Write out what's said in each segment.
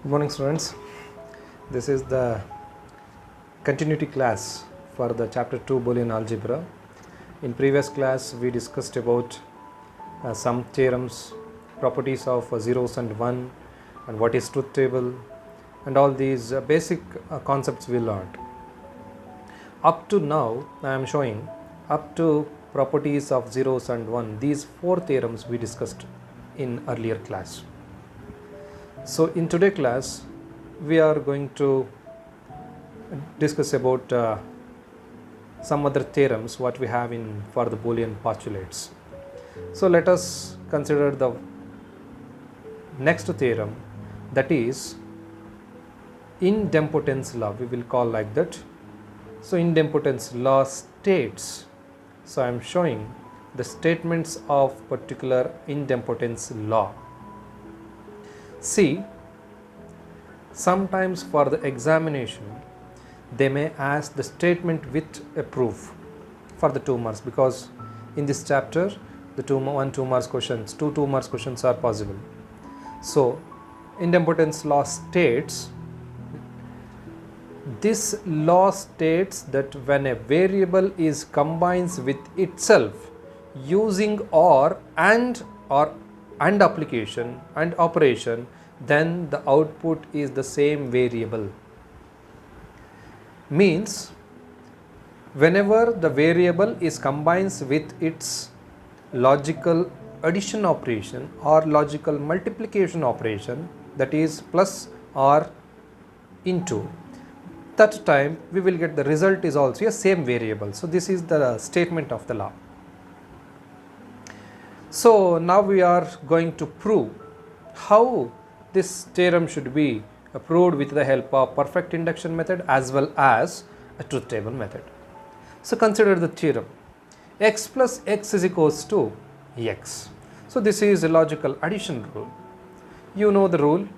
Good morning, students. This is the continuity class for the chapter 2 Boolean algebra. In previous class we discussed about some theorems, properties of zeros and one, and what is truth table, and all these basic concepts we learned. Up to now I am showing up to properties of zeros and one. These four theorems we discussed in earlier class. So in today's class we are going to discuss about some other theorems what we have in for the Boolean postulates. So let us consider the next theorem, that is idempotence law, we will call like that. So idempotence law states, so I am showing the statements of particular idempotence law. See, sometimes for the examination they may ask the statement with a proof for the 2 marks, because in this chapter the 2 marks questions, two 2 marks questions are possible. So idempotence law states, this law states that when a variable is combines with itself using or application and operation, then the output is the same variable. Means whenever the variable is combines with its logical addition operation or logical multiplication operation, that is plus or into, that time we will get the result is also a same variable. So this is the statement of the law. So now we are going to prove how this theorem should be proved with the help of perfect induction method as well as a truth table method. So consider the theorem, x plus x is equals to x. So this is a logical addition rule. You know the rule.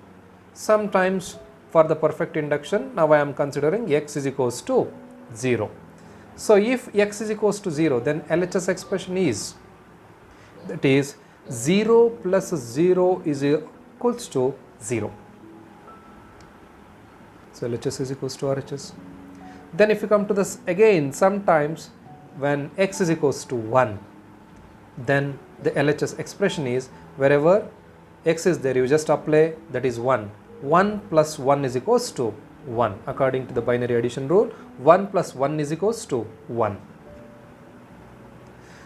Sometimes for the perfect induction, now I am considering x is equals to 0. So if x is equals to 0, then LHS expression is, that is 0 plus 0 is equals to 0. So LHS is equals to RHS. Then if you come to this again, sometimes when x is equals to 1, then the LHS expression is wherever x is there, you just apply, that is 1. 1 plus 1 is equals to 1. According to the binary addition rule, 1 plus 1 is equals to 1.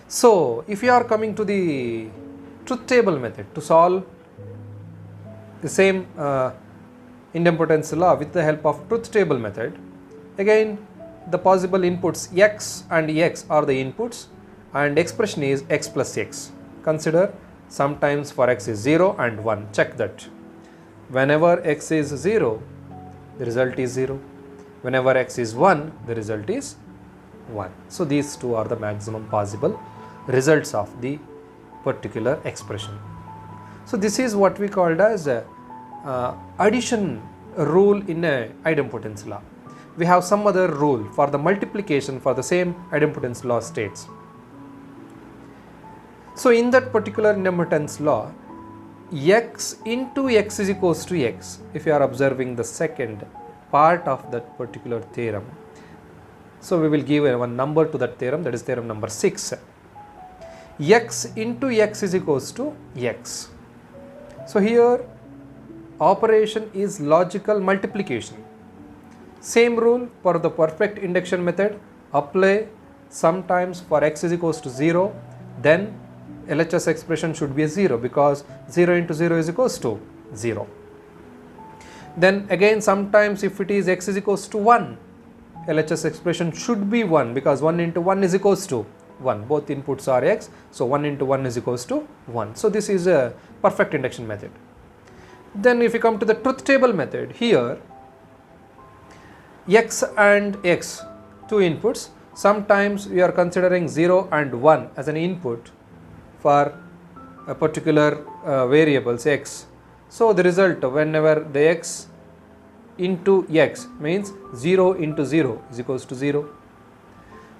So if you are coming to the truth table method to solve the same idempotence law with the help of truth table method, again the possible inputs x and x are the inputs and expression is x plus x. Consider sometimes for x is 0 and 1, check that. Whenever x is 0, the result is 0. Whenever x is 1, the result is 1. So these two are the maximum possible results of the particular expression. So this is what we called as a addition rule in a idempotence law. We have some other rule for the multiplication for the same idempotence law states. So in that particular idempotence law, x into x is equals to x. If you are observing the second part of that particular theorem, so we will give one number to that theorem, that is theorem number 6. X into x is equals to x. So here operation is logical multiplication. Same rule for the perfect induction method, apply sometimes for x is equals to 0, then LHS expression should be a 0 because 0 into 0 is equals to 0. Then again sometimes if it is x is equals to 1, LHS expression should be 1 because 1 into 1 is equals to 1. Both inputs are x, so 1 into 1 is equals to 1. So this is a perfect induction method. Then if you come to the truth table method, here x and x, two inputs, sometimes we are considering 0 and 1 as an input for a particular variable, say x. So the result whenever the x into x means 0 into 0 is equals to 0.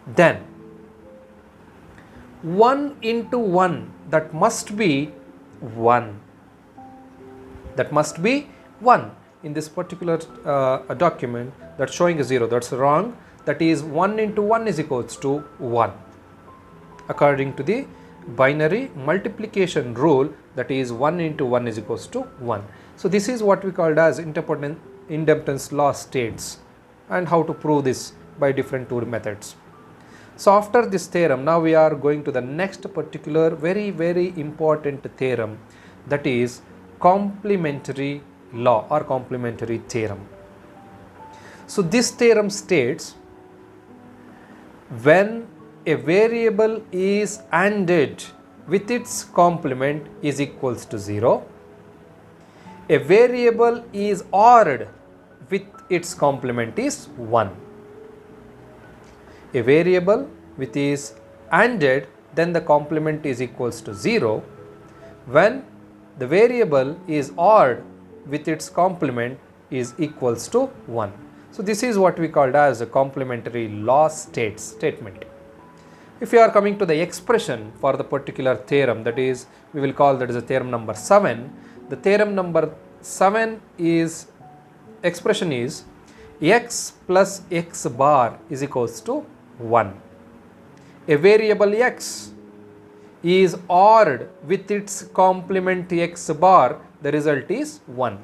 Then 1 into 1, that must be 1. That must be 1. in this particular document that's showing a 0. That's wrong. That is 1 into 1 is equals to 1 according to the binary multiplication rule, that is 1 into 1 is equals to 1. So this is what we called as idempotence law states, and how to prove this by different two methods. So after this theorem, now we are going to the next particular very important theorem, that is complementary law or complementary theorem. So this theorem states, when a variable is ANDed with its complement is equals to 0, a variable is ORed with its complement is 1. A variable which is ANDed, then the complement is equals to 0. When the variable is ORed with its complement is equals to 1. So this is what we called as a complementary law statement. If you are coming to the expression for the particular theorem, that is, we will call that as a theorem number 7. The theorem number 7 is, expression is x plus x bar is equals to 1. A variable x is ORed with its complement x bar, the result is 1.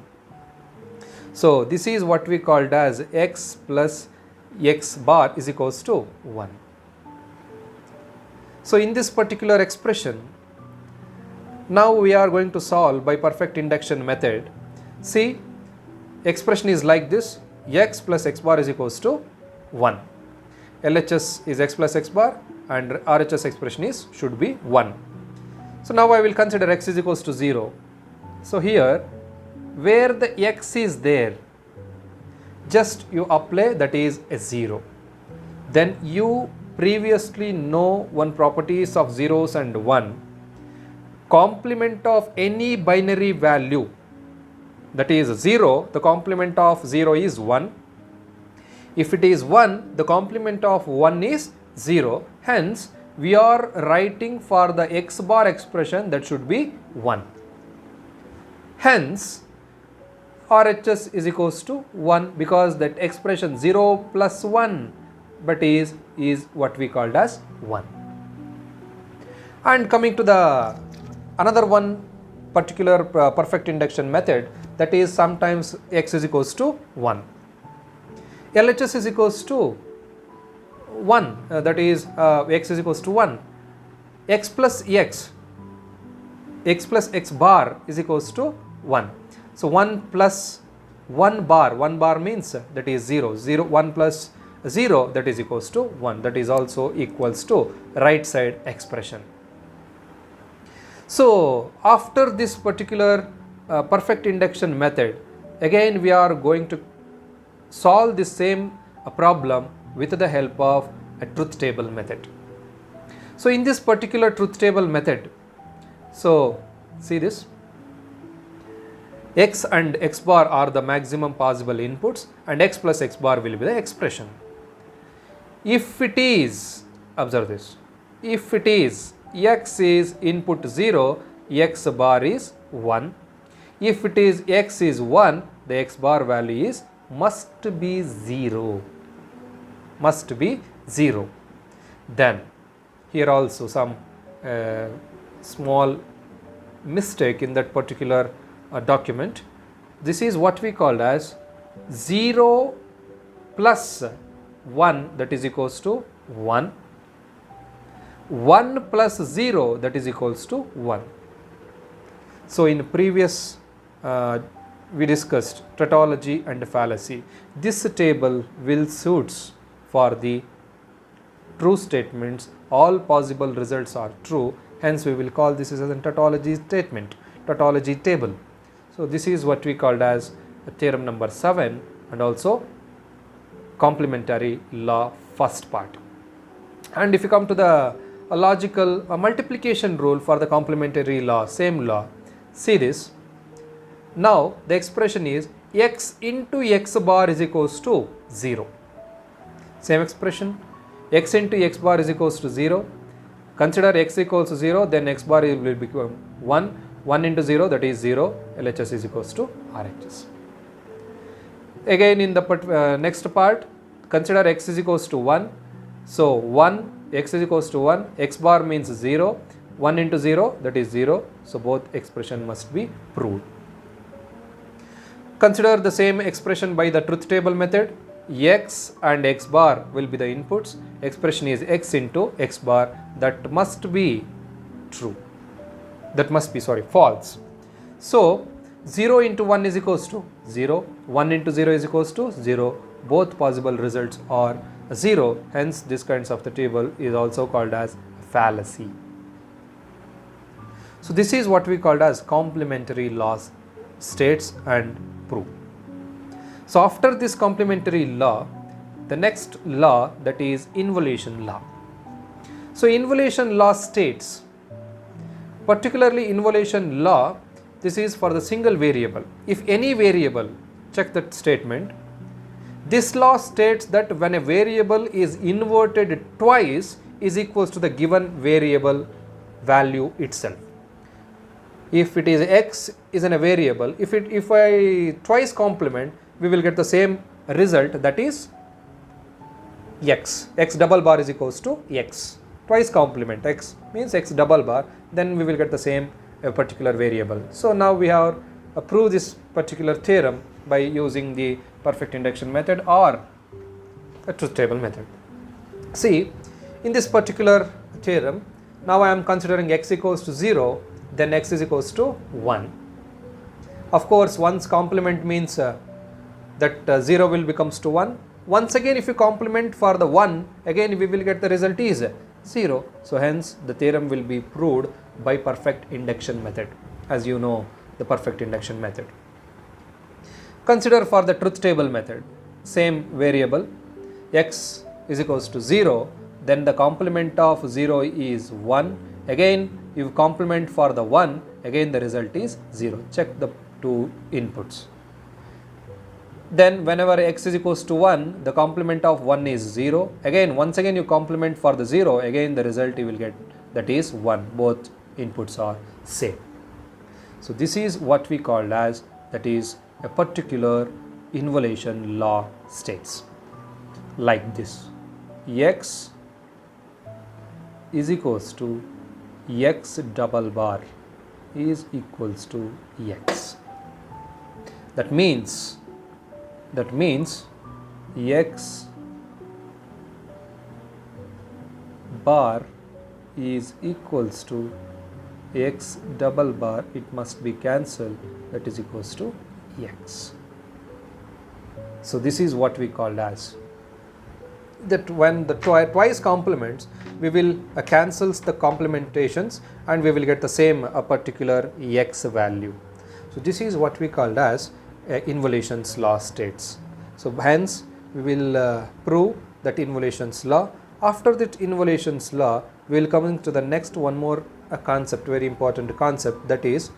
So this is what we called as x plus x bar is equals to 1. So in this particular expression, now we are going to solve by perfect induction method. See, expression is like this, x plus x bar is equals to 1. LHS is x plus x bar and RHS expression should be 1. So now I will consider x is equals to 0. So here, where the x is there, just you apply that is a 0. Then you previously know one properties of zeros and 1. Complement of any binary value, that is 0, the complement of 0 is 1. If it is 1, the complement of 1 is 0. Hence, we are writing for the x bar expression that should be 1. Hence, RHS is equals to 1 because that expression 0 plus 1 but is what we called as 1. And coming to the another one particular perfect induction method, that is sometimes x is equals to 1. LHS is equals to 1, that is x is equals to 1. X plus x bar is equals to 1. So 1 plus 1 bar means that is 0. 1 plus 0, that is equals to 1, that is also equals to right side expression. So after this particular perfect induction method, again we are going to solve the same problem with the help of a truth table method. So in this particular truth table method, so see this, x and x bar are the maximum possible inputs and x plus x bar will be the expression. If it is, observe this, if it is x is input 0, x bar is 1. If it is x is 1, the x bar value is must be 0. Then here also some small mistake in that particular document. This is what we called as 0 plus 1, that is equals to 1. 1 plus 0, that is equals to 1. So in previous we discussed tautology and fallacy. This table will suits for the true statements. All possible results are true. Hence we will call this as a tautology statement, tautology table. So this is what we called as theorem number 7 and also complementary law first part. And if you come to the logical multiplication rule for the complementary law, same law, see this. Now the expression is x into x bar is equals to 0. Same expression, x into x bar is equals to 0. Consider x equals to 0, then x bar will become 1. 1 into 0, that is 0. LHS is equals to RHS. Again in the next part, consider x is equals to 1. So 1, x is equals to 1, x bar means 0, 1 into 0, that is 0. So both expression must be proved. Consider the same expression by the truth table method. X and x bar will be the inputs. Expression is x into x bar. That must be true. That must be, false. So 0 into 1 is equals to 0, 1 into 0 is equals to 0. Both possible results are 0. Hence this kinds of the table is also called as fallacy. So this is what we called as complementary laws, states and prove. So after this complementary law, the next law, that is involution law. So involution law states, particularly involution law, this is for the single variable. If any variable, check that statement, this law states that when a variable is inverted twice is equals to the given variable value itself. If it is x is in a variable, if I twice complement, we will get the same result, that is x double bar is equals to x. Twice complement, x means x double bar, then we will get the same particular variable. So now we have proved this particular theorem by using the perfect induction method or a truth table method. See, in this particular theorem, now I am considering x equals to 0, then x is equals to 1. Of course, 1's complement means that 0 will becomes to 1. Once again, if you complement for the 1, again we will get the result is 0. So hence the theorem will be proved by perfect induction method, as you know the perfect induction method. Consider for the truth table method, same variable, x is equals to 0, then the complement of 0 is 1. Again, you complement for the 1, again the result is 0. Check the two inputs. Then whenever x is equals to 1, the complement of 1 is 0. Again, once again you complement for the 0, again the result you will get, that is 1. Both inputs are same. So this is what we called as, that is a particular involution law states like this. X is equals to x double bar is equals to x. That means x bar is equals to x double bar, it must be cancelled, that is equals to x. So this is what we called as that when the twice complements, we will cancels the complementations and we will get the same particular x value. So this is what we called as involution's law states. So hence we will prove that involution's law. After that involution's law, we will come into the next one more concept, very important concept, that is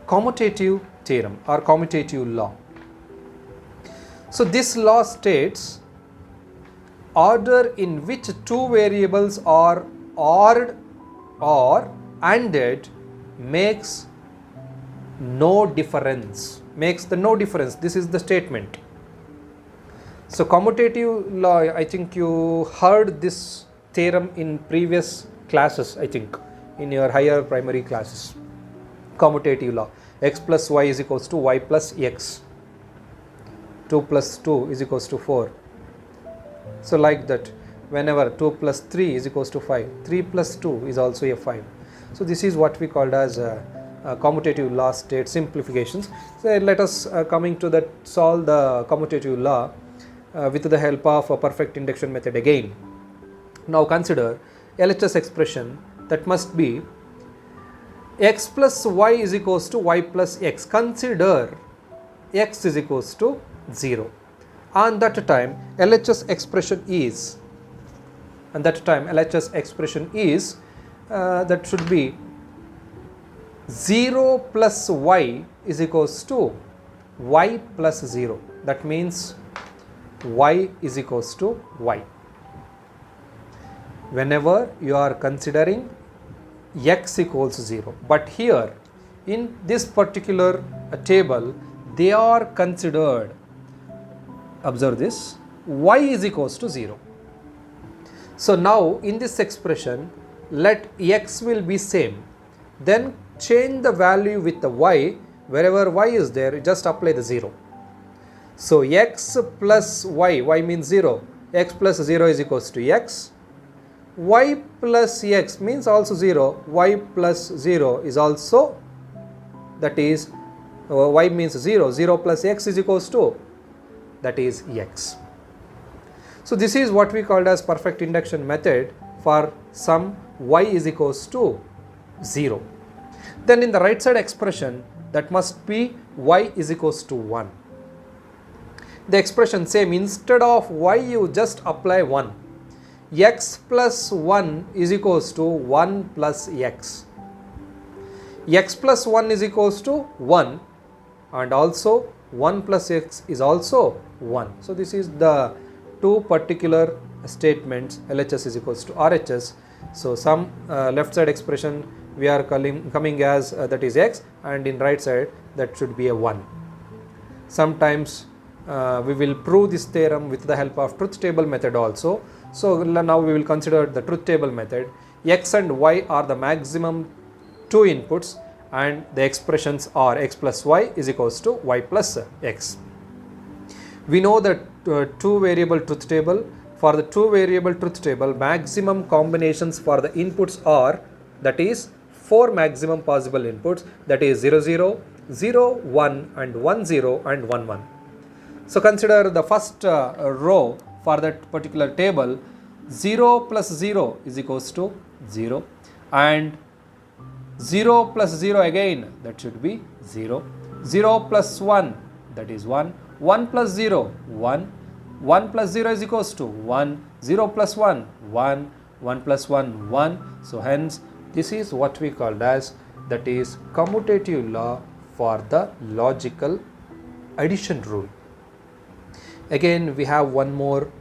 commutative theorem or commutative law. So this law states order in which two variables are ORed or ANDed makes no difference. Makes the no difference. This is the statement. So commutative law, I think you heard this theorem in previous classes, I think in your higher primary classes. Commutative law, x plus y is equals to y plus x, 2 plus 2 is equals to 4. So like that, whenever 2 plus 3 is equals to 5, 3 plus 2 is also a 5. So this is what we called as commutative law state simplifications. So let us coming to that solve the commutative law with the help of a perfect induction method again. Now consider LHS expression that must be x plus y is equals to y plus x. Consider x is equals to 0. And that time LHS expression is, that should be 0 plus y is equals to y plus 0. That means y is equals to y. Whenever you are considering x equals 0, but here in this particular table they are considered observe this, y is equals to 0. So now in this expression, let x will be same, then change the value with the y, wherever y is there, just apply the 0. So x plus y means 0, x plus 0 is equals to x, y plus x means also 0, y plus 0 is also, that is y means 0, 0 plus x is equals to, that is x. So this is what we called as perfect induction method for some y is equals to 0. Then in the right side expression, that must be y is equals to 1. The expression same, instead of y you just apply 1. X plus 1 is equals to 1 plus x. X plus 1 is equals to 1, and also 1 plus x is also 1. So this is the two particular statements, LHS is equals to RHS. So some left side expression we are coming as that is x, and in right side that should be a 1. Sometimes we will prove this theorem with the help of truth table method also. So now we will consider the truth table method. X and y are the maximum two inputs, and the expressions are x plus y is equals to y plus x. We know that two variable truth table. For the two variable truth table, maximum combinations for the inputs are, that is 4 maximum possible inputs, that is 0 0, 0 1 and 1 0 and 1 1. So consider the first row for that particular table. 0 plus 0 is equals to 0, and 0 plus 0 again, that should be 0, 0 plus 1, that is 1, 1 plus 0, 1, 1 plus 0 is equals to 1, 0 plus 1, 1, 1 plus 1, 1. So hence this is what we called as, that is commutative law for the logical addition rule. Again we have one more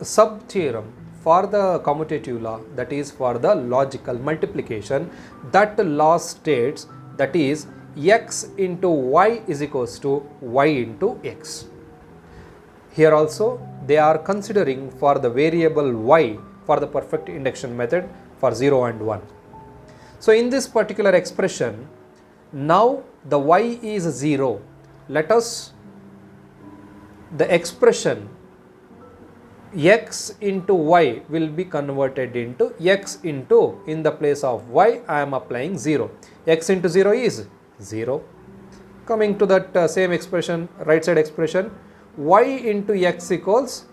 sub theorem for the commutative law, that is for the logical multiplication. That law states, that is x into y is equals to y into x. Here also they are considering for the variable y for the perfect induction method for 0 and 1. So in this particular expression, now the y is 0. Let us, the expression x into y will be converted into x into, in the place of y I am applying 0. X into 0 is 0. Coming to that same expression, right side expression, y into x equals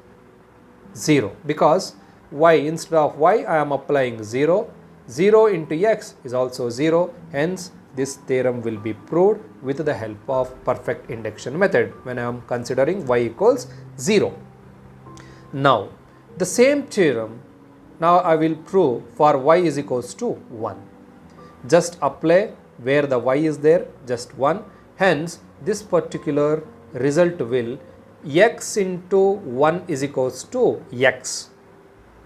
0, because y, instead of y I am applying 0, 0 into x is also 0, hence this theorem will be proved with the help of perfect induction method when I am considering y equals 0. Now the same theorem now I will prove for y is equals to 1. Just apply where the y is there, just 1, hence this particular result will x into 1 is equals to x,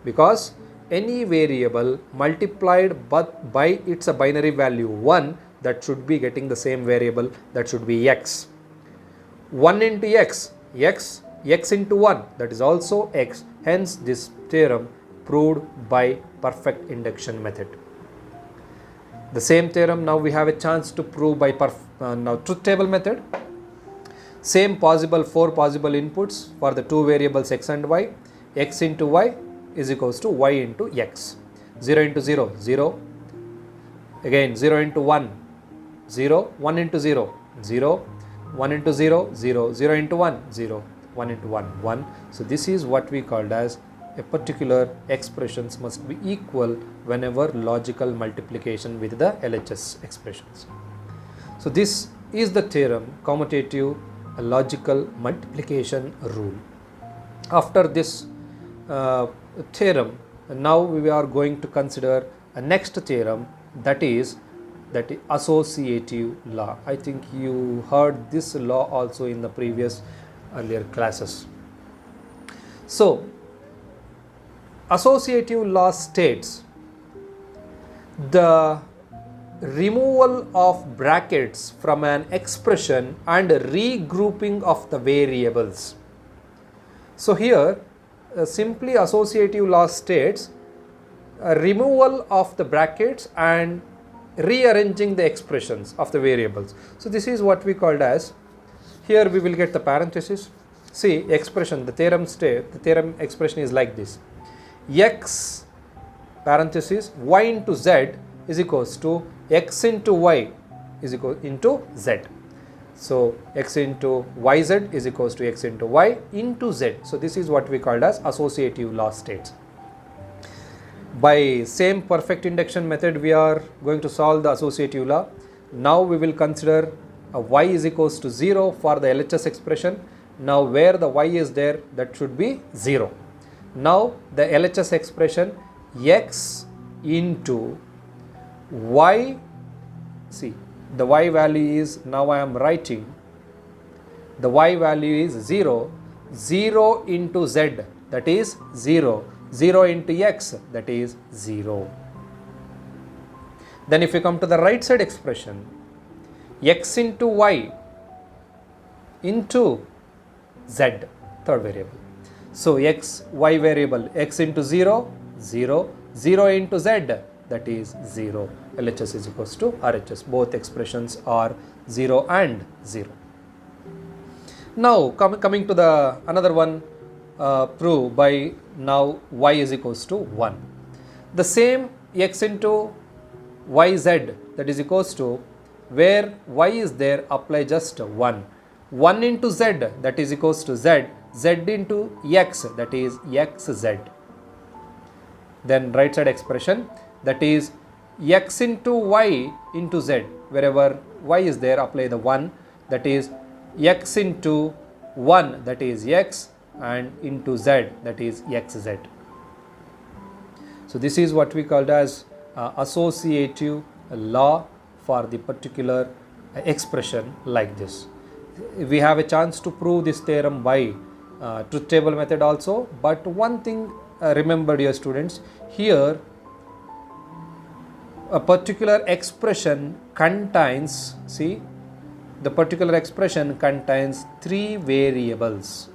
because any variable multiplied but by its a binary value 1, that should be getting the same variable, that should be x. 1 into x, x, x into 1, that is also x, hence this theorem proved by perfect induction method. The same theorem now we have a chance to prove by now truth table method. Same possible 4 possible inputs for the two variables x and y. X into y is equals to y into x. 0 into 0, 0. Again 0 into 1, 0. 1 into 0, 0. 1 into 0, 0. 0 into 1, 0. 1 into 1, 1. So this is what we called as a particular expressions must be equal whenever logical multiplication with the LHS expressions. So this is the theorem, commutative logical multiplication rule. After this theorem, now we are going to consider a next theorem, that is associative law. I think you heard this law also in the previous earlier classes. So associative law states the removal of brackets from an expression and regrouping of the variables. So here simply associative law states removal of the brackets and rearranging the expressions of the variables. So this is what we called as, here we will get the parenthesis. See, expression, the theorem expression is like this: x parenthesis y into z is equals to x into y is equal into z. So x into yz is equals to x into y into z. So this is what we called as associative law states. By same perfect induction method, we are going to solve the associative law. Now we will consider y is equals to 0 for the LHS expression. Now where the y is there, that should be 0. Now the LHS expression x into y, see the y value is, now I am writing, the y value is 0, 0 into z, that is 0, 0 into x, that is 0. Then if you come to the right side expression, x into y into z, third variable. So x, y variable, x into 0, 0, 0 into z, that is 0. LHS is equals to RHS. Both expressions are 0 and 0. Now coming to the another one, prove by now y is equals to 1. The same x into yz, that is equals to, where y is there, apply just 1. 1 into z, that is equals to z, z into x, that is xz. Then right side expression, that is x into y into z, wherever y is there, apply the 1, that is x into 1, that is x, and into z, that is xz. So this is what we called as associative law for the particular expression like this. We have a chance to prove this theorem by truth table method also, but one thing remember, dear students, here a particular expression contains, see, the particular expression contains 3 variables.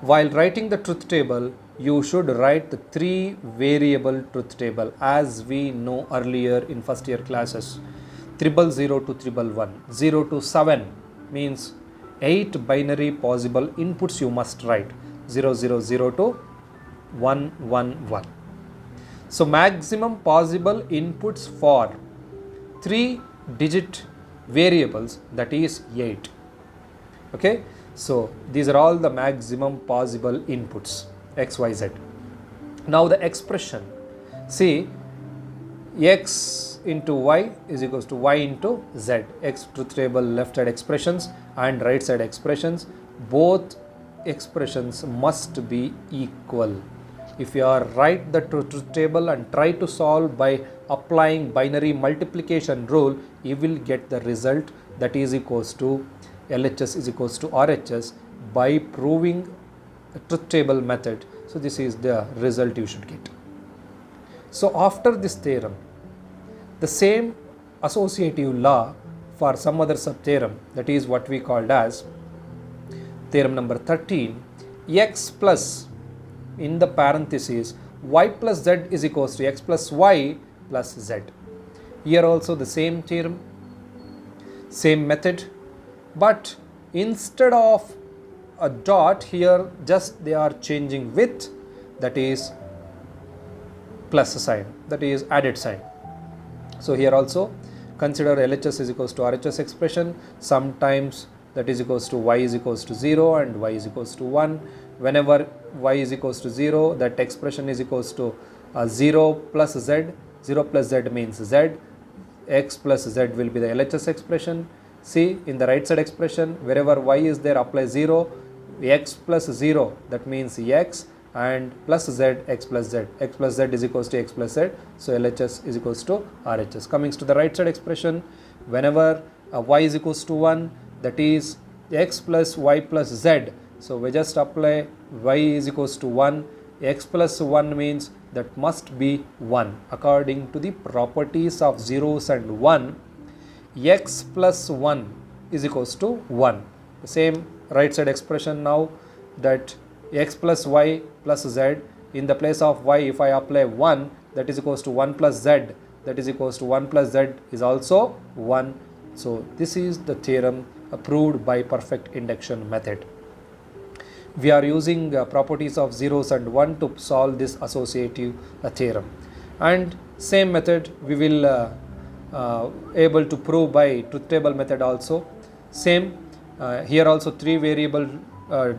While writing the truth table, you should write the 3 variable truth table, as we know earlier in first year classes. 000 to 111, 0 to 7 means 8 binary possible inputs you must write, 000 to 111. So maximum possible inputs for 3-digit variables, that is 8. Okay, so these are all the maximum possible inputs, x, y, z. Now the expression, see, x into y is equals to y into z. X truth table left side expressions and right side expressions, both expressions must be equal. If you are write the truth table and try to solve by applying binary multiplication rule, you will get the result that is equals to LHS is equals to RHS by proving a truth table method. So this is the result you should get. So after this theorem, the same associative law for some other sub-theorem, that is what we called as theorem number 13, x plus in the parenthesis y plus z is equals to x plus y plus z. Here also the same theorem, same method, but instead of a dot here, just they are changing with, that is plus sign, that is added sign. So here also consider LHS is equals to RHS expression. Sometimes that is equals to y is equals to 0 and y is equals to 1. Whenever y is equals to 0, that expression is equals to 0 plus z. 0 plus z means z. X plus z will be the LHS expression. See, in the right side expression, wherever y is there, apply 0. X plus 0, that means x, and plus z, x plus z. X plus z is equals to x plus z. So LHS is equals to RHS. Coming to the right side expression, whenever y is equals to 1, that is x plus y plus z. So we just apply y is equals to 1. X plus 1 means that must be 1. According to the properties of zeros and 1, x plus 1 is equals to 1. The same right side expression now, that x plus y plus z, in the place of y if I apply 1, that is equals to 1 plus z, that is equals to 1 plus z is also 1. So this is the theorem proved by perfect induction method. We are using properties of zeros and 1 to solve this associative theorem, and same method we will able to prove by truth table method also. Same here also 3 variable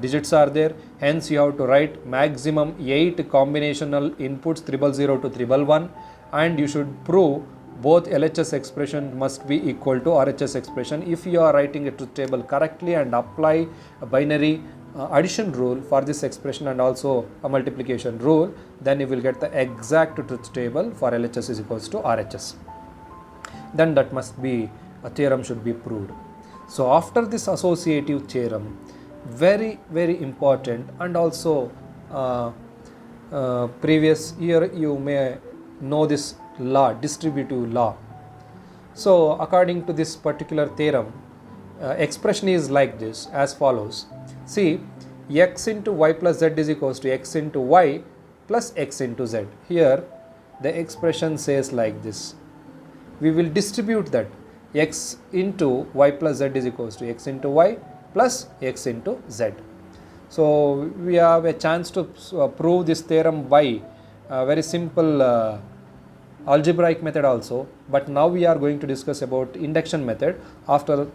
digits are there, hence you have to write maximum 8 combinational inputs 000 to 111, and you should prove both LHS expression must be equal to RHS expression. If you are writing a truth table correctly and apply a binary addition rule for this expression and also a multiplication rule, then you will get the exact truth table for LHS is equals to RHS. Then that must be a theorem should be proved. So after this associative theorem, very important, and also previous year you may know this law, distributive law. So according to this particular theorem, expression is like this, as follows. See, x into y plus z is equals to x into y plus x into z. Here the expression says like this. We will distribute that x into y plus z is equals to x into y plus x into z. So we have a chance to prove this theorem by a very simple algebraic method also, but now we are going to discuss about induction method. After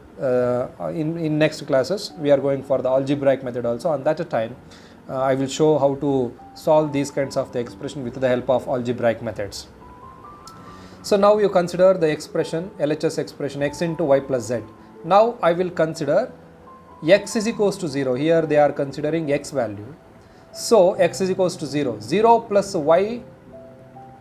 in next classes we are going for the algebraic method also, and that time I will show how to solve these kinds of the expression with the help of algebraic methods. So now you consider the expression, LHS expression x into y plus z. Now I will consider x is equals to 0. Here they are considering x value. So x is equals to 0. 0 plus y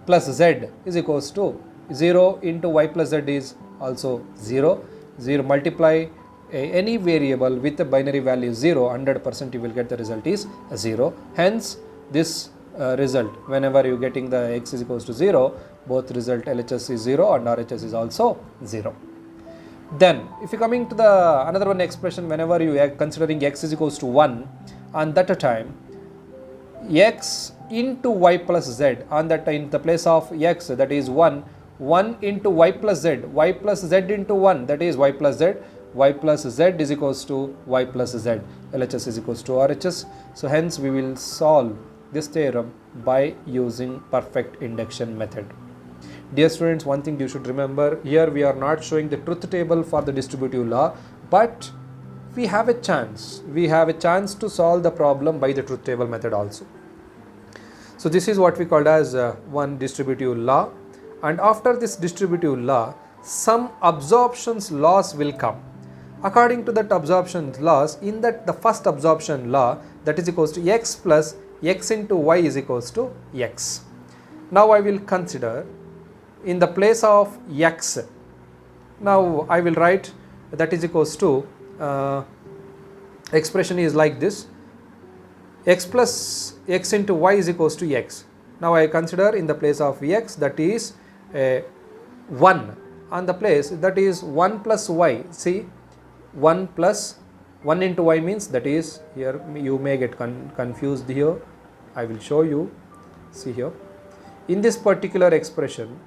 plus z is equals to 0 into y plus z is also 0. 0 multiply any variable with a binary value 0, 100% you will get the result is 0. Hence this result, whenever you getting the x is equals to 0, both result LHS is 0 and RHS is also 0. Then if you coming to the another one expression, whenever you are considering x is equals to 1, and that time x into y plus z, and that in the place of x that is 1 into y plus z into 1, that is y plus z is equals to y plus z, LHS is equals to RHS. So hence we will solve this theorem by using perfect induction method. Dear students, one thing you should remember, here we are not showing the truth table for the distributive law, but we have a chance to solve the problem by the truth table method also. So this is what we called as one distributive law, and after this distributive law some absorptions laws will come. According to that absorption laws, in that the first absorption law, that is equals to x plus x into y is equals to x. Now I will consider in the place of x, now I will write that is equals to expression is like this, x plus x into y is equals to x. Now I consider in the place of x, that is 1, on the place that is 1 plus y. See, 1 plus 1 into y means, that is, here you may get confused here, I will show you. See here, in this particular expression,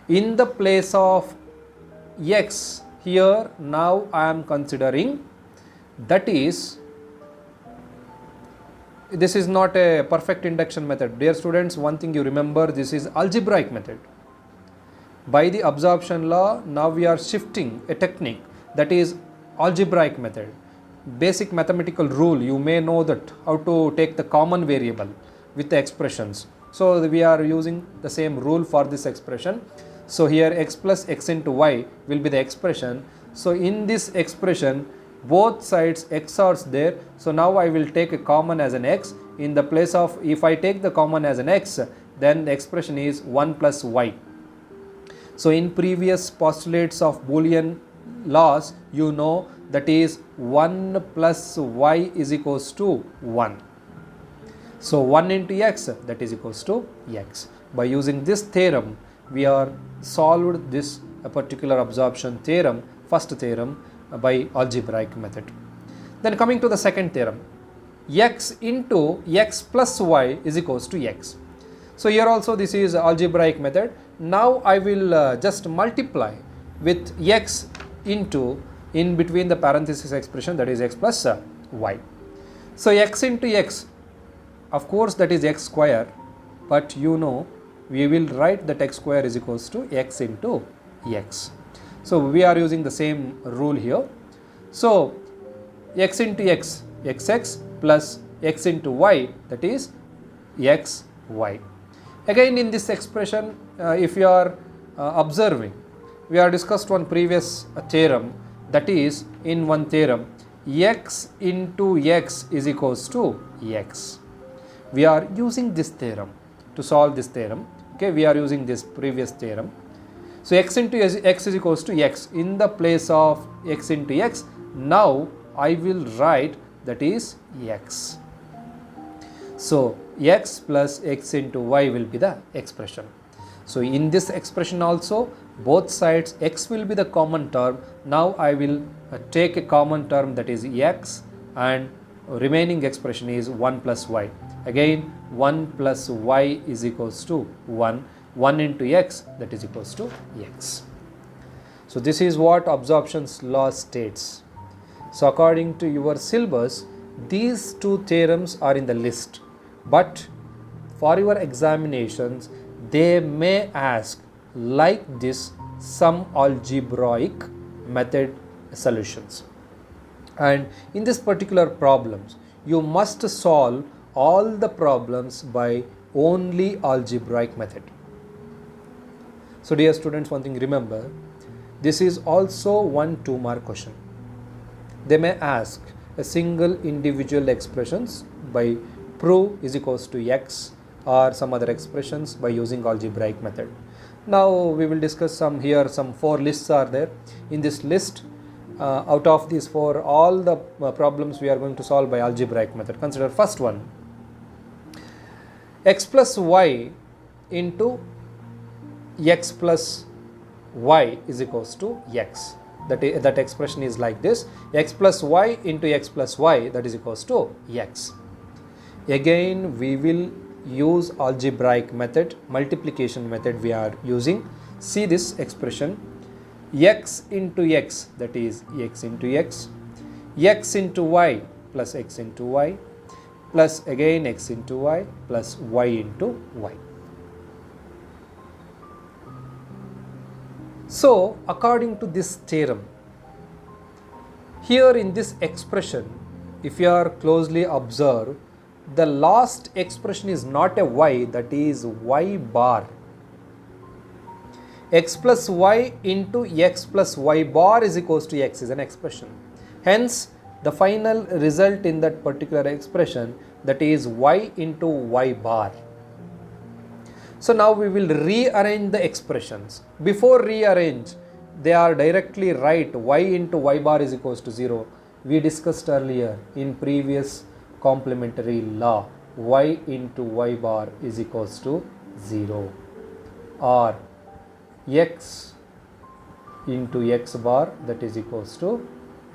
in the place of x, here now I am considering, that is, this is not a perfect induction method. Dear students, one thing you remember, this is algebraic method. By the absorption law, now we are shifting a technique, that is algebraic method. Basic mathematical rule, you may know that how to take the common variable with the expressions. So we are using the same rule for this expression. So here x plus x into y will be the expression. So in this expression, both sides x are there. So now I will take a common as an x. In the place of, if I take the common as an x, then the expression is 1 plus y. So in previous postulates of Boolean laws, you know, that is 1 plus y is equals to 1. So 1 into x, that is equals to x. By using this theorem, we are solved this particular absorption theorem, first theorem, by algebraic method. Then coming to the second theorem, x into x plus y is equals to x. So here also this is algebraic method. Now I will just multiply with x into in between the parenthesis expression, that is x plus y. So x into x, of course that is x square, but you know we will write that x square is equals to x into x. So we are using the same rule here. So x into x, xx, plus x into y, that is xy. Again in this expression, if you are observing, we have discussed one previous theorem, that is in one theorem x into x is equals to x. We are using this theorem to solve this theorem. Okay, we are using this previous theorem. So x into x is equals to x. In the place of x into x, now I will write that is x. So x plus x into y will be the expression. So in this expression also, both sides x will be the common term. Now I will take a common term, that is x, and remaining expression is 1 plus y. Again 1 plus y is equals to 1. 1 into x, that is equals to x. So this is what absorption's law states. So according to your syllabus, these two theorems are in the list, but for your examinations they may ask like this some algebraic method solutions, and in this particular problems you must solve all the problems by only algebraic method. So dear students, one thing remember, this is also one 2-mark question. They may ask a single individual expressions by prove is equals to x, or some other expressions by using algebraic method. Now we will discuss some here, some 4 lists are there. In this list, out of these 4, all the problems we are going to solve by algebraic method. Consider first one, x plus y into x plus y is equals to x. That expression is like this, x plus y into x plus y, that is equals to x. Again we will use algebraic method, multiplication method we are using. See this expression, x into x, that is x into x, x into y plus x into y, plus again x into y plus y into y. So according to this theorem, here in this expression, if you are closely observe, the last expression is not a y, that is y bar. X plus y into x plus y bar is equals to x is an expression. Hence the final result in that particular expression, that is y into y bar. So now we will rearrange the expressions. Before rearrange, they are directly write y into y bar is equals to 0. We discussed earlier in previous complementary law, y into y bar is equals to 0, or x into x bar, that is equals to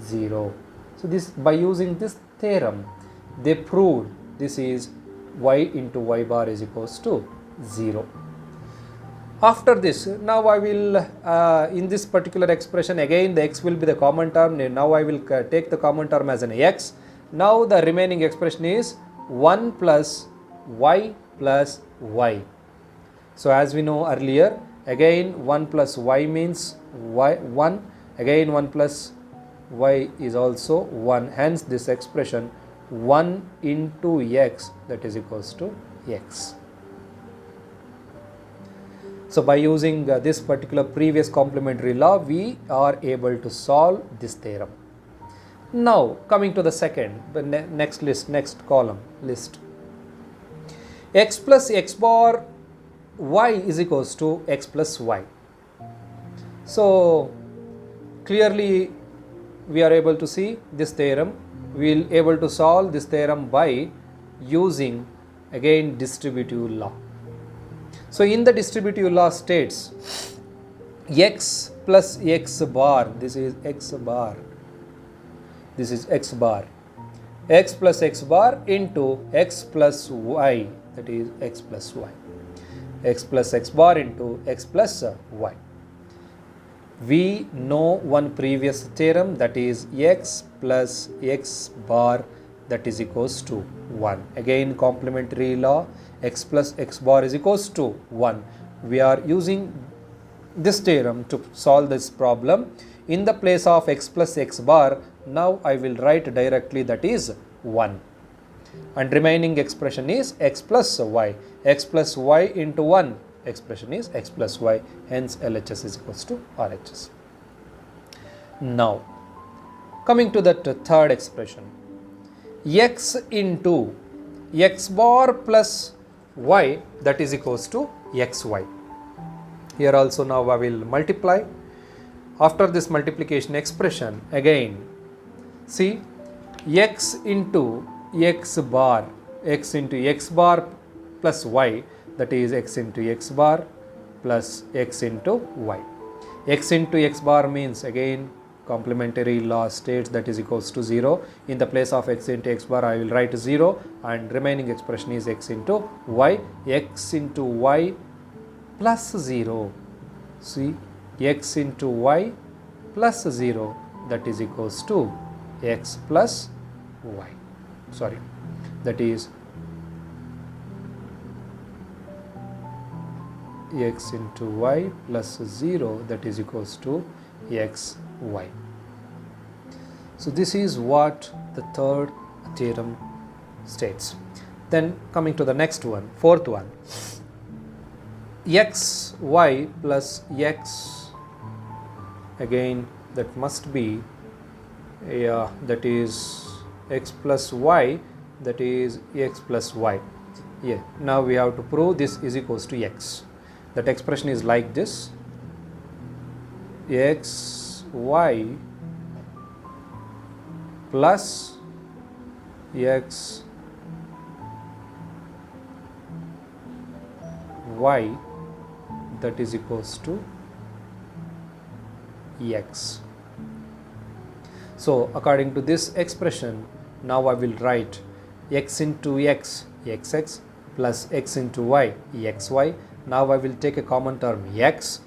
0. So this, by using this theorem, they proved this is y into y bar is equals to 0. After this, now I will in this particular expression, again the x will be the common term. Now I will take the common term as an x. Now the remaining expression is 1 plus y plus y. So as we know earlier, again 1 plus y means y 1, again 1 plus y is also 1. Hence this expression 1 into x, that is equals to x. So by using this particular previous complementary law, we are able to solve this theorem. Now coming to the second, the next list, next column list, x plus x bar y is equals to x plus y. So clearly we are able to see this theorem. We will able to solve this theorem by using again distributive law. So in the distributive law states x plus x bar, this is x bar, this is x bar, x plus x bar into x plus y, that is x plus y. X plus x bar into x plus y. We know one previous theorem, that is x plus x bar, that is equals to 1. Again complementary law, x plus x bar is equals to 1. We are using this theorem to solve this problem. In the place of x plus x bar, now I will write directly, that is 1. And remaining expression is x plus y. X plus y into 1 expression is x plus y, hence LHS is equals to RHS. Now coming to that third expression, x into x bar plus y, that is equals to xy. Here also now I will multiply. After this multiplication expression, again see x into x bar plus y, that is x into x bar plus x into y. X into x bar means, again complementary law states, that is equals to 0. In the place of x into x bar I will write 0, and remaining expression is x into y. X into y plus 0. See, x into y plus 0, that is equals to x plus y. Sorry, that is x into y plus 0, that is equals to x y. So this is what the third theorem states. Then coming to the next one, fourth one, x y plus x, again that must be that is x plus y, that is x plus y. Yeah, now we have to prove this is equals to x. That expression is like this, x y plus x y, that is equals to x. So according to this expression, now I will write x into x, xx, plus x into y, xy. Now I will take a common term x.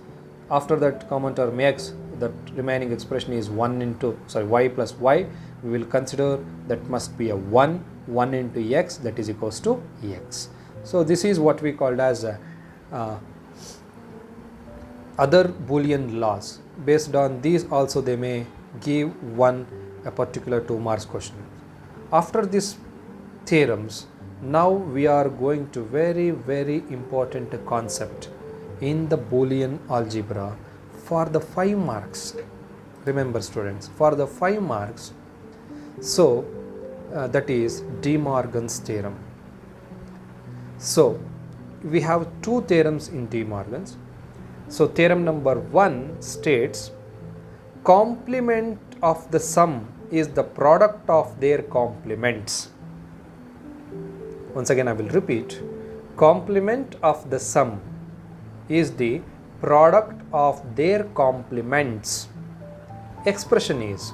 After that common term x, the remaining expression is y plus y. We will consider that must be a 1 into x, that is equals to x. So this is what we called as other Boolean laws. Based on these also they may give a particular 2 marks question. After these theorems, now we are going to very important concept in the Boolean algebra for the 5 marks. Remember students, for the 5 marks, so that is De Morgan's theorem. So we have 2 theorems in De Morgan's. So theorem number 1 states complement of the sum is the product of their complements. Once again I will repeat, complement of the sum is the product of their complements. Expression is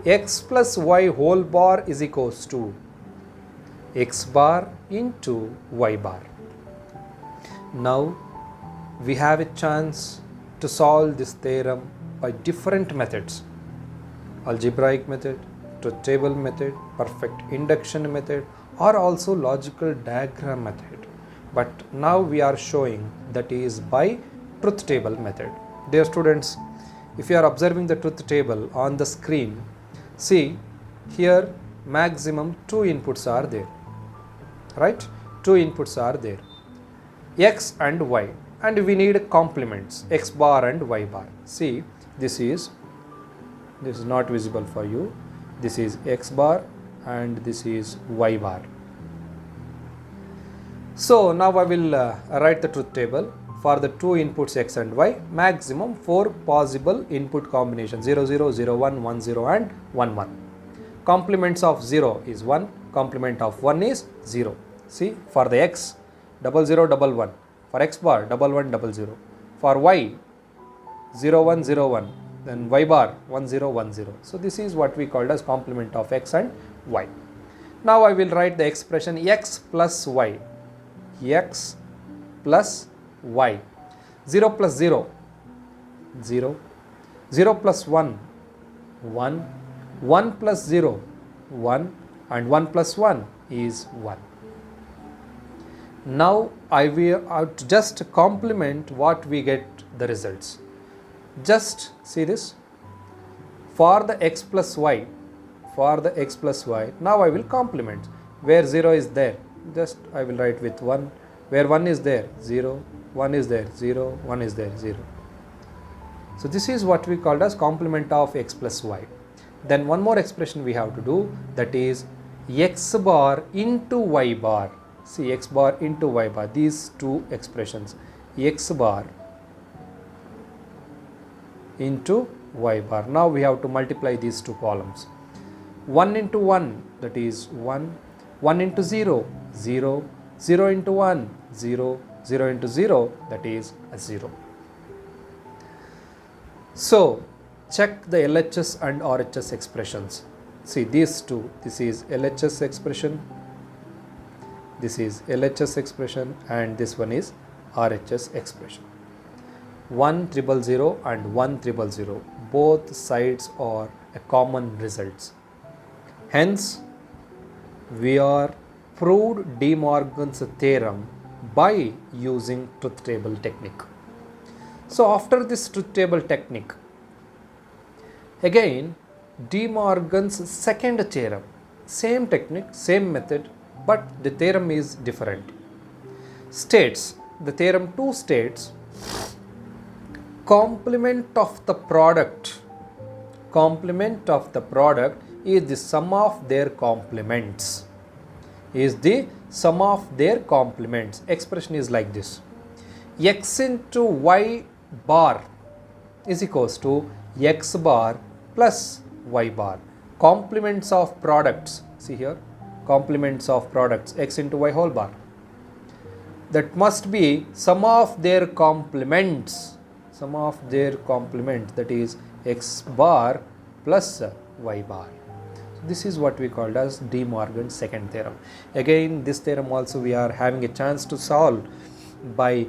x plus y whole bar is equals to x bar into y bar. Now we have a chance to solve this theorem by different methods: algebraic method, truth table method, perfect induction method, or also logical diagram method. But now we are showing that is by truth table method. Dear students, if you are observing the truth table on the screen, see here maximum 2 inputs are there, right? 2 inputs are there, x and y, and we need complements, x bar and y bar. See, this is not visible for you. This is x bar and this is y bar. So now I will write the truth table for the 2 inputs x and y, maximum 4 possible input combinations: 0 0 0 1 1 0 and 1 1. Complements of 0 is 1, complement of 1 is 0. See, for the x 0 0 1 1, for x bar 1 1 0 0, for y 0 1 0 1, then y bar 1 0 1 0. So this is what we called as complement of x and y. Now I will write the expression x plus y. X plus y. 0 plus 0, 0. 0 plus 1, 1. 1 plus 0, 1. And 1 plus 1 is 1. Now I will just complement what we get the results. Just see this. For the x plus y, now I will complement. Where 0 is there, just I will write with 1. Where 1 is there, 0. 1 is there, 0. 1 is there, 0. So this is what we called as complement of x plus y. Then one more expression we have to do, that is x bar into y bar. See, x bar into y bar, these two expressions, x bar into y bar. Now we have to multiply these two columns. 1 into 1, that is 1. 1 into 0, 0. 0 into 1, 0. 0 into 0, that is 0. So check the LHS and RHS expressions. See these two, this is LHS expression, this is LHS expression, and this one is RHS expression. 1,000 and 1,000, both sides are a common results. Hence, we are proved De Morgan's theorem by using truth table technique. So after this truth table technique, again De Morgan's second theorem, same technique, same method, but the theorem is different. States, the theorem 2 states, complement of the product is the sum of their complements. Expression is like this. X into y bar is equals to x bar plus y bar. Complements of products, see here, complements of products, x into y whole bar. That must be sum of their complements, that is x bar plus y bar. So this is what we called as De Morgan's second theorem. Again, this theorem also we are having a chance to solve by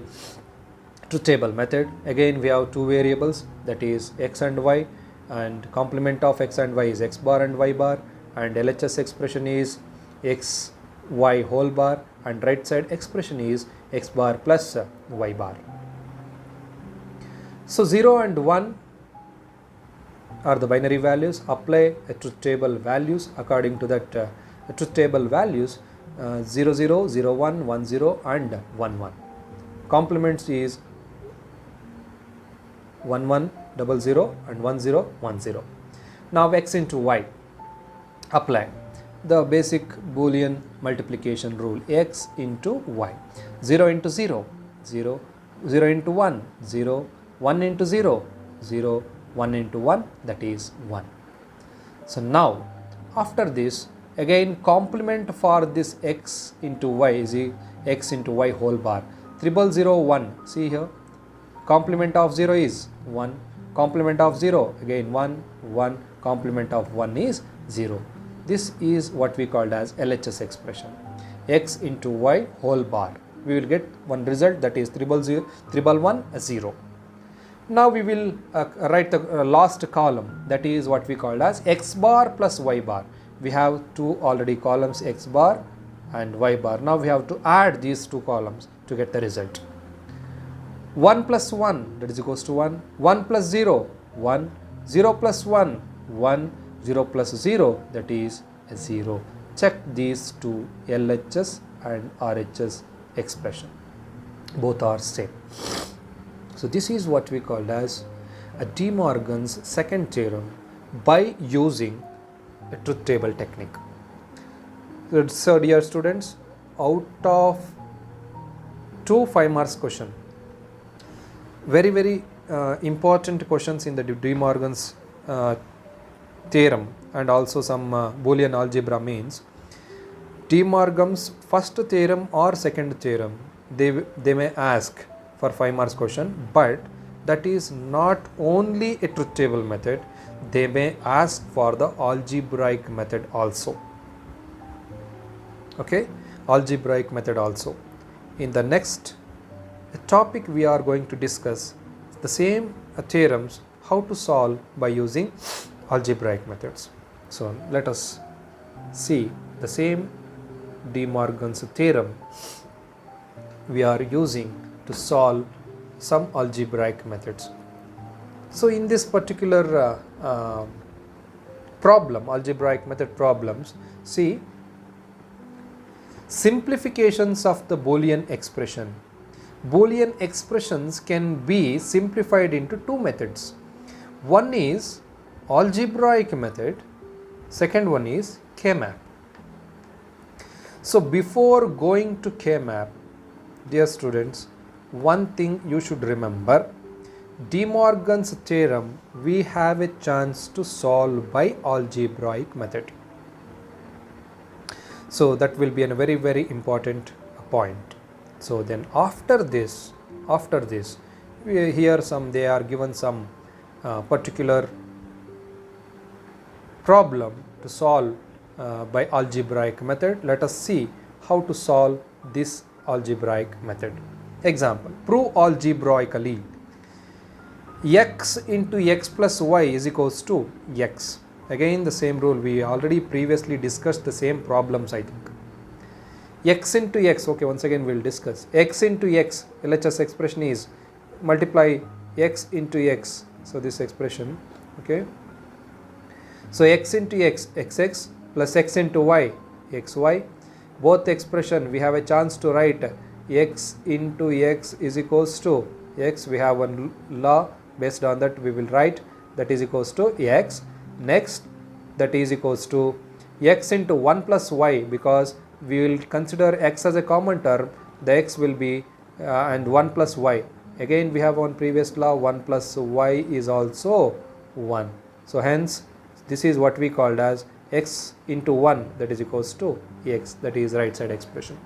truth table method. Again, we have two variables, that is x and y, and complement of x and y is x bar and y bar, and LHS expression is x y whole bar, and right side expression is x bar plus y bar. So 0 and 1 are the binary values. Apply a truth table values according to that truth table values 0 0 0 1 1 0 and 1 1. Complements is 1 1 0 0 and 1 0 1 0. Now x into y, apply the basic Boolean multiplication rule, x into y. 0 into 0, 0. 0 into 1, 0. 1 into 0, 0. 1 into 1, that is 1. So now after this, again complement for this x into y is x into y whole bar. 0001, see here, complement of 0 is 1, complement of 0 again 1, 1, complement of 1 is 0. This is what we called as LHS expression, x into y whole bar. We will get one result, that is 111 0. Now we will write the last column, that is what we called as x bar plus y bar. We have two already columns, x bar and y bar. Now we have to add these two columns to get the result. 1 plus 1, that is equals to 1. 1 plus 0, 1. 0 plus 1, 1. 0 plus 0, that is 0. Check these two LHS and RHS expression. Both are same. So this is what we called as a De Morgan's second theorem by using a truth table technique. So dear students, out of 2 5 marks question, very important questions in the De Morgan's theorem and also some Boolean algebra means, De Morgan's first theorem or second theorem they may ask for 5 marks question, but that is not only a truth table method, they may ask for the algebraic method also. okay, algebraic method also. In the next topic we are going to discuss the same theorems how to solve by using algebraic methods. So let us see the same De Morgan's theorem we are using to solve some algebraic methods. So in this particular problem, algebraic method problems, see simplifications of the Boolean expression. Boolean expressions can be simplified into two methods. One is algebraic method, second one is K-map. So before going to K-map, dear students, one thing you should remember, De Morgan's theorem we have a chance to solve by algebraic method. So that will be a very, very important point. So then after this we here they are given some particular problem to solve by algebraic method. Let us see how to solve this algebraic method. Example, prove algebraically x into x plus y is equals to x. Again the same rule, we already previously discussed the same problems I think. X into x, okay, once again we will discuss. X into x, LHS expression is multiply x into x. So this expression, okay. So x into x, xx plus x into y, xy. Both expression we have a chance to write x into x is equals to x. We have one law, based on that we will write that is equals to x. Next, that is equals to x into 1 plus y, because we will consider x as a common term, the x will be and 1 plus y. Again we have one previous law, 1 plus y is also 1. So hence this is what we called as x into 1, that is equals to x, that is right side expression.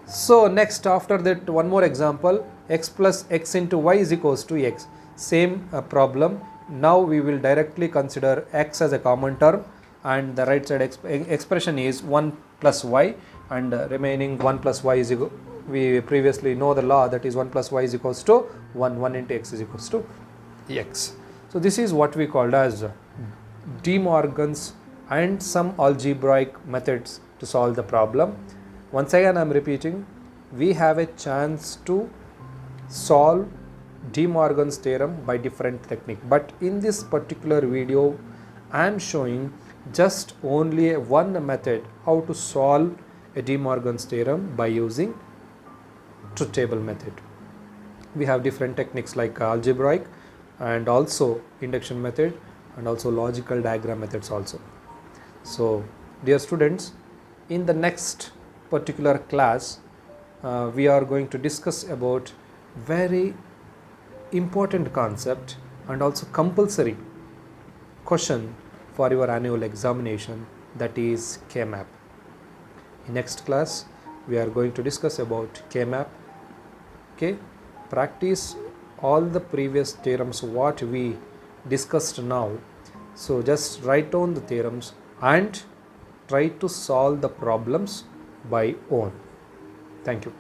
So next, after that, one more example, x plus x into y is equals to x. Same problem. Now we will directly consider x as a common term, and the right side expression is 1 plus y, and remaining 1 plus y is equal, we previously know the law, that is 1 plus y is equals to 1 into x is equals to x. So this is what we called as De Morgan's and some algebraic methods to solve the problem. Once again I am repeating, we have a chance to solve De Morgan's theorem by different technique, but in this particular video I am showing just only one method how to solve a De Morgan's theorem by using truth table method. We have different techniques like algebraic and also induction method and also logical diagram methods also. So dear students, in the next particular class we are going to discuss about very important concept and also compulsory question for your annual examination, that is K-map. In next class we are going to discuss about K-map. Okay, practice all the previous theorems what we discussed now. So just write down the theorems and try to solve the problems by own. Thank you.